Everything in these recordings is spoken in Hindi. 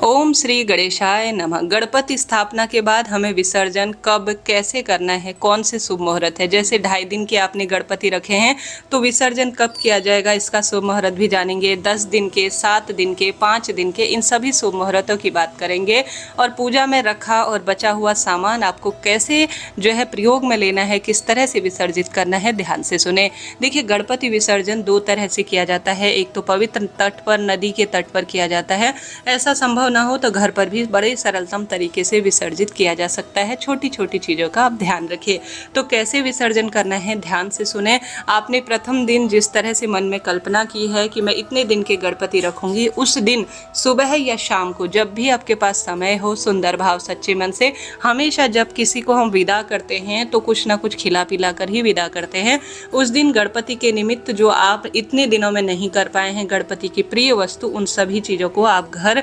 ओम श्री गणेशाय नमः। गणपति स्थापना के बाद हमें विसर्जन कब कैसे करना है, कौन से शुभ मुहूर्त है। जैसे 2.5 दिन के आपने गणपति रखे हैं तो विसर्जन कब किया जाएगा, इसका शुभ मुहूर्त भी जानेंगे। 10 दिन के, 7 दिन के, 5 दिन के, इन सभी शुभ मुहूर्तों की बात करेंगे। और पूजा में रखा और बचा हुआ सामान आपको कैसे जो है प्रयोग में लेना है, किस तरह से विसर्जित करना है, ध्यान से सुने। देखिए, गणपति विसर्जन 2 तरह से किया जाता है। एक तो पवित्र तट पर, नदी के तट पर किया जाता है। ऐसा संभव ना हो तो घर पर भी बड़े सरलतम तरीके से विसर्जित किया जा सकता है। छोटी छोटी चीज़ों का आप ध्यान रखिए। तो कैसे विसर्जन करना है, ध्यान से सुने। आपने प्रथम दिन जिस तरह से मन में कल्पना की है कि मैं इतने दिन के गणपति रखूंगी, उस दिन सुबह या शाम को जब भी आपके पास समय हो, सुंदर भाव सच्चे मन से, हमेशा जब किसी को हम विदा करते हैं तो कुछ ना कुछ खिला पिला कर ही विदा करते हैं। उस दिन गणपति के निमित्त जो आप इतने दिनों में नहीं कर पाए हैं, गणपति की प्रिय वस्तु, उन सभी चीज़ों को आप घर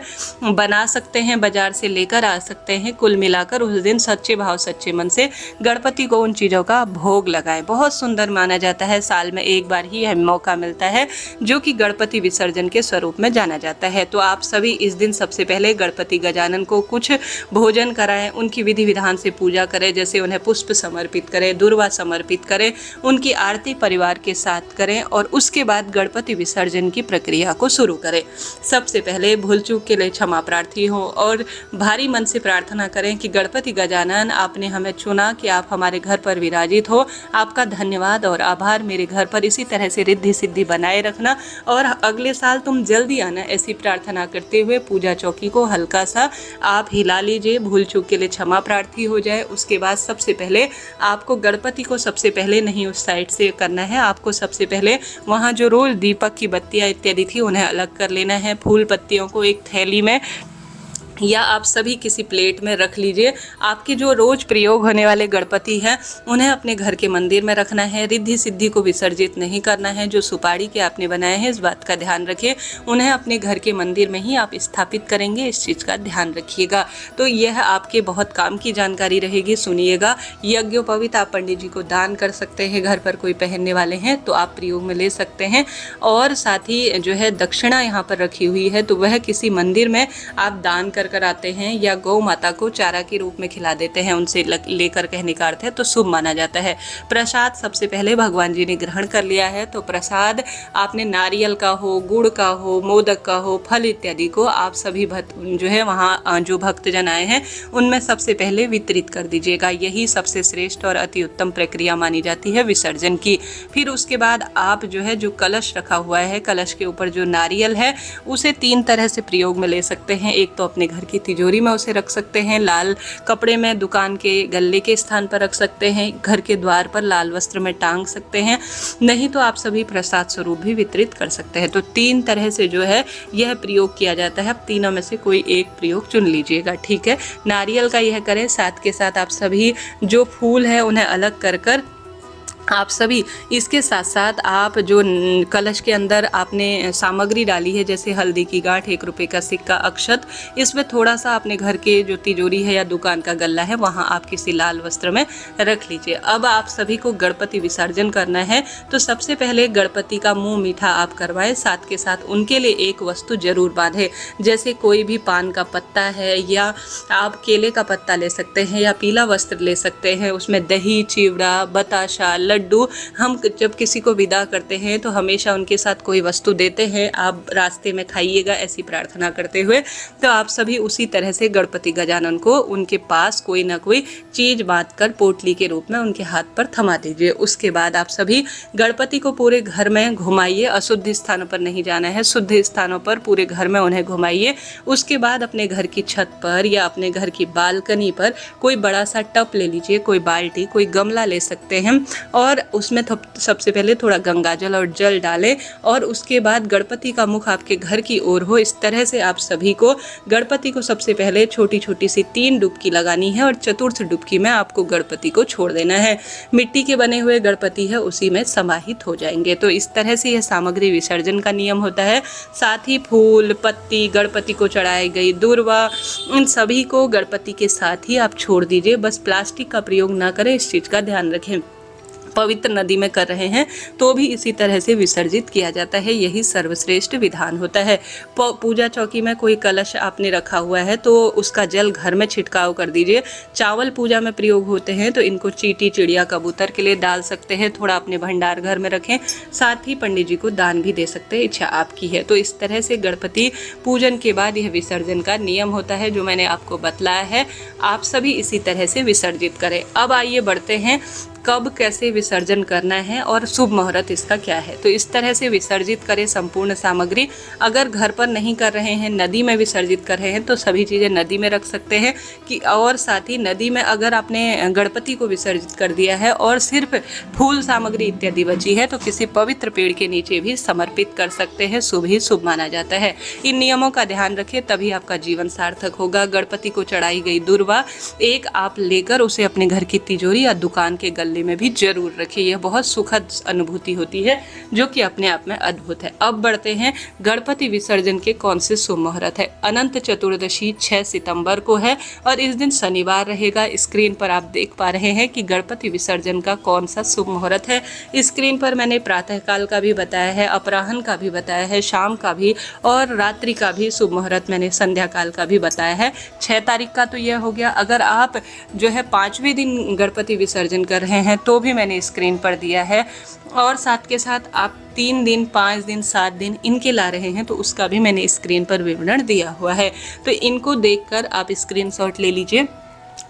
बना सकते हैं, बाजार से लेकर आ सकते हैं। कुल मिलाकर उस दिन सच्चे भाव सच्चे मन से गणपति को उन चीज़ों का भोग लगाएं। बहुत सुंदर माना जाता है। साल में एक बार ही यह मौका मिलता है जो कि गणपति विसर्जन के स्वरूप में जाना जाता है। तो आप सभी इस दिन सबसे पहले गणपति गजानन को कुछ भोजन कराएं, उनकी विधि विधान से पूजा करें। जैसे उन्हें पुष्प समर्पित करें, दूर्वा समर्पित करें, उनकी आरती परिवार के साथ करें और उसके बाद गणपति विसर्जन की प्रक्रिया को शुरू करें। सबसे पहले भूल चूक के लिए क्षमा प्रार्थी हो और भारी मन से प्रार्थना करें कि गणपति गजानन, आपने हमें चुना कि आप हमारे घर पर विराजित हो। आपका धन्यवाद और आभार। मेरे घर पर इसी तरह से रिद्धि सिद्धि बनाए रखना और अगले साल तुम जल्दी आना, ऐसी प्रार्थना करते हुए पूजा चौकी को हल्का सा आप हिला लीजिए। भूल चूक के लिए क्षमा प्रार्थी हो जाए। उसके बाद सबसे पहले आपको गणपति को सबसे पहले नहीं उस साइड से करना है। आपको सबसे पहले वहाँ जो रोज दीपक की बत्तियाँ इत्यादि थी उन्हें अलग कर लेना है। फूल पत्तियों को एक थैली में या आप सभी किसी प्लेट में रख लीजिए। आपके जो रोज प्रयोग होने वाले गणपति हैं उन्हें अपने घर के मंदिर में रखना है। रिद्धि सिद्धि को विसर्जित नहीं करना है। जो सुपारी के आपने बनाए हैं, इस बात का ध्यान रखिए। उन्हें अपने घर के मंदिर में ही आप स्थापित करेंगे, इस चीज़ का ध्यान रखिएगा। तो यह आपके बहुत काम की जानकारी रहेगी, सुनिएगा। यज्ञोपवीत आप पंडित जी को दान कर सकते हैं। घर पर कोई पहनने वाले हैं तो आप प्रयोग में ले सकते हैं। और साथ ही जो है दक्षिणा यहाँ पर रखी हुई है तो वह किसी मंदिर में आप दान कर आते हैं या गौ माता को चारा के रूप में खिला देते हैं। उनसे लेकर कहने का अर्थ है तो शुभ माना जाता है। प्रसाद सबसे पहले भगवान जी ने ग्रहण कर लिया है तो प्रसाद आपने नारियल का हो, गुड़ का हो, मोदक का हो, फल इत्यादि को आप सभी जो है वहाँ जो भक्तजन आए हैं उनमें सबसे पहले वितरित कर दीजिएगा। यही सबसे श्रेष्ठ और अति उत्तम प्रक्रिया मानी जाती है विसर्जन की। फिर उसके बाद आप जो है जो कलश रखा हुआ है, कलश के ऊपर जो नारियल है उसे 3 तरह से प्रयोग में ले सकते हैं। एक तो अपने घर की तिजोरी में उसे रख सकते हैं, लाल कपड़े में दुकान के गल्ले के स्थान पर रख सकते हैं, घर के द्वार पर लाल वस्त्र में टांग सकते हैं, नहीं तो आप सभी प्रसाद स्वरूप भी वितरित कर सकते हैं। तो 3 तरह से जो है यह प्रयोग किया जाता है। अब तीनों में से कोई एक प्रयोग चुन लीजिएगा, ठीक है। नारियल का यह करें। साथ के साथ आप सभी जो फूल है उन्हें अलग कर आप सभी इसके साथ साथ आप जो कलश के अंदर आपने सामग्री डाली है, जैसे हल्दी की गांठ, 1 रुपये का सिक्का, अक्षत, इसमें थोड़ा सा अपने घर के जो तिजोरी है या दुकान का गल्ला है वहां आप किसी लाल वस्त्र में रख लीजिए। अब आप सभी को गणपति विसर्जन करना है तो सबसे पहले गणपति का मुंह मीठा आप करवाएं। साथ के साथ उनके लिए एक वस्तु जरूर बांधे। जैसे कोई भी पान का पत्ता है या आप केले का पत्ता ले सकते हैं या पीला वस्त्र ले सकते हैं। उसमें दही, चिवड़ा, बताशा, लड्डू, हम जब किसी को विदा करते हैं तो हमेशा उनके साथ कोई वस्तु देते हैं। आप रास्ते में खाइएगा, ऐसी प्रार्थना करते हुए। तो आप सभी उसी तरह से गणपति गजानन को उनके पास कोई ना कोई चीज बांध कर पोटली के रूप में उनके हाथ पर थमा दीजिए। उसके बाद आप सभी गणपति को पूरे घर में घुमाइए। अशुद्ध स्थानों पर नहीं जाना है, शुद्ध स्थानों पर पूरे घर में उन्हें घुमाइए। उसके बाद अपने घर की छत पर या अपने घर की बालकनी पर कोई बड़ा सा टब ले लीजिए, कोई बाल्टी, कोई गमला ले सकते हैं और उसमें सबसे पहले थोड़ा गंगा जल और जल डालें और उसके बाद गणपति का मुख आपके घर की ओर हो। इस तरह से आप सभी को गणपति को सबसे पहले छोटी छोटी सी 3 डुबकी लगानी है और चतुर्थ डुबकी में आपको गणपति को छोड़ देना है। मिट्टी के बने हुए गणपति है उसी में समाहित हो जाएंगे। तो इस तरह से यह सामग्री विसर्जन का नियम होता है। साथ ही फूल पत्ती गणपति को चढ़ाई गई, दूर्वा, इन सभी को गणपति के साथ ही आप छोड़ दीजिए। बस प्लास्टिक का प्रयोग ना करें, इस चीज़ का ध्यान रखें। पवित्र नदी में कर रहे हैं तो भी इसी तरह से विसर्जित किया जाता है। यही सर्वश्रेष्ठ विधान होता है। पूजा चौकी में कोई कलश आपने रखा हुआ है तो उसका जल घर में छिड़काव कर दीजिए। चावल पूजा में प्रयोग होते हैं तो इनको चींटी, चिड़िया, कबूतर के लिए डाल सकते हैं। थोड़ा अपने भंडार घर में रखें, साथ ही पंडित जी को दान भी दे सकते हैं, इच्छा आपकी है। तो इस तरह से गणपति पूजन के बाद यह विसर्जन का नियम होता है जो मैंने आपको बतलाया है। आप सभी इसी तरह से विसर्जित करें। अब आइए बढ़ते हैं कब कैसे विसर्जन करना है और शुभ मुहूर्त इसका क्या है। तो इस तरह से विसर्जित करें संपूर्ण सामग्री। अगर घर पर नहीं कर रहे हैं, नदी में विसर्जित कर रहे हैं तो सभी चीज़ें नदी में रख सकते हैं कि और साथ ही नदी में अगर आपने गणपति को विसर्जित कर दिया है और सिर्फ फूल सामग्री इत्यादि बची है तो किसी पवित्र पेड़ के नीचे भी समर्पित कर सकते हैं। शुभ ही शुभ माना जाता है। इन नियमों का ध्यान रखें तभी आपका जीवन सार्थक होगा। गणपति को चढ़ाई गई दुर्वा एक आप लेकर उसे अपने घर की तिजोरी या दुकान के गले में भी जरूर रखिए। यह बहुत सुखद अनुभूति होती है जो कि अपने आप में अद्भुत है। अब बढ़ते हैं गणपति विसर्जन के कौन से शुभ मुहूर्त है। अनंत चतुर्दशी 6 सितंबर को है और इस दिन शनिवार रहेगा। स्क्रीन पर आप देख पा रहे हैं कि गणपति विसर्जन का कौन सा शुभ मुहूर्त है। स्क्रीन पर मैंने प्रातःकाल का भी बताया है, अपराह्न का भी बताया है, शाम का भी और रात्रि का भी शुभ मुहूर्त मैंने संध्या काल का भी बताया है। 6 तारीख का तो यह हो गया। अगर आप जो है 5वें दिन गणपति विसर्जन कर रहे हैं तो भी मैंने स्क्रीन पर दिया है और साथ के साथ आप 3 दिन, 5 दिन, 7 दिन इनके ला रहे हैं तो उसका भी मैंने स्क्रीन पर विवरण दिया हुआ है। तो इनको देखकर आप स्क्रीनशॉट ले लीजिए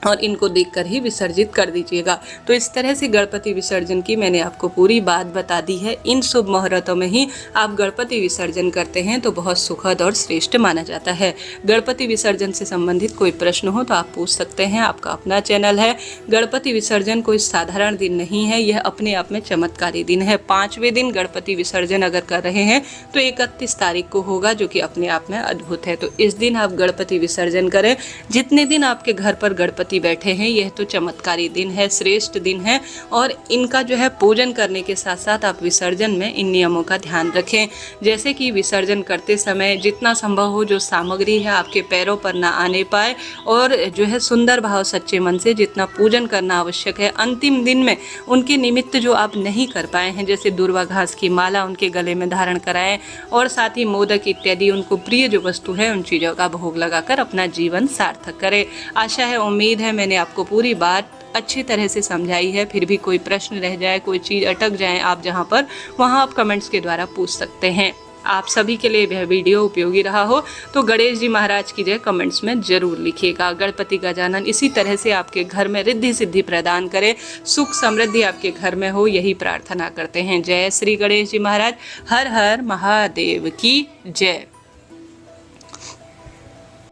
और इनको देखकर ही विसर्जित कर दीजिएगा। तो इस तरह से गणपति विसर्जन की मैंने आपको पूरी बात बता दी है। इन शुभ मुहूर्तों में ही आप गणपति विसर्जन करते हैं तो बहुत सुखद और श्रेष्ठ माना जाता है। गणपति विसर्जन से संबंधित कोई प्रश्न हो तो आप पूछ सकते हैं। आपका अपना चैनल है। गणपति विसर्जन कोई साधारण दिन नहीं है, यह अपने आप में चमत्कारी दिन है। 5वें दिन गणपति विसर्जन अगर कर रहे हैं तो 31 तारीख को होगा जो कि अपने आप में अद्भुत है। तो इस दिन आप गणपति विसर्जन करें। जितने दिन आपके घर पर गणपति बैठे हैं यह तो चमत्कारी दिन है, श्रेष्ठ दिन है और इनका जो है पूजन करने के साथ साथ आप विसर्जन में इन नियमों का ध्यान रखें। जैसे कि विसर्जन करते समय जितना संभव हो जो सामग्री है आपके पैरों पर ना आने पाए और जो है सुंदर भाव सच्चे मन से जितना पूजन करना आवश्यक है। अंतिम दिन में उनके निमित्त जो आप नहीं कर पाए हैं जैसे दुर्वा घास की माला उनके गले में धारण कराएं और साथ ही मोदक इत्यादि उनको प्रिय जो वस्तु है उन चीज़ों का भोग लगाकर अपना जीवन सार्थक करें। आशा है, उम्मीद है मैंने आपको पूरी बात अच्छी तरह से समझाई है। फिर भी कोई प्रश्न रह जाए, कोई चीज़ अटक जाए आप जहां पर, वहां आप कमेंट्स के द्वारा पूछ सकते हैं। आप सभी के लिए यह वीडियो उपयोगी रहा हो तो गणेश जी महाराज की जय कमेंट्स में जरूर लिखिएगा। गणपति गजानन इसी तरह से आपके घर में रिद्धि सिद्धि प्रदान करे, सुख समृद्धि आपके घर में हो, यही प्रार्थना करते हैं। जय श्री गणेश जी महाराज। हर हर महादेव की जय।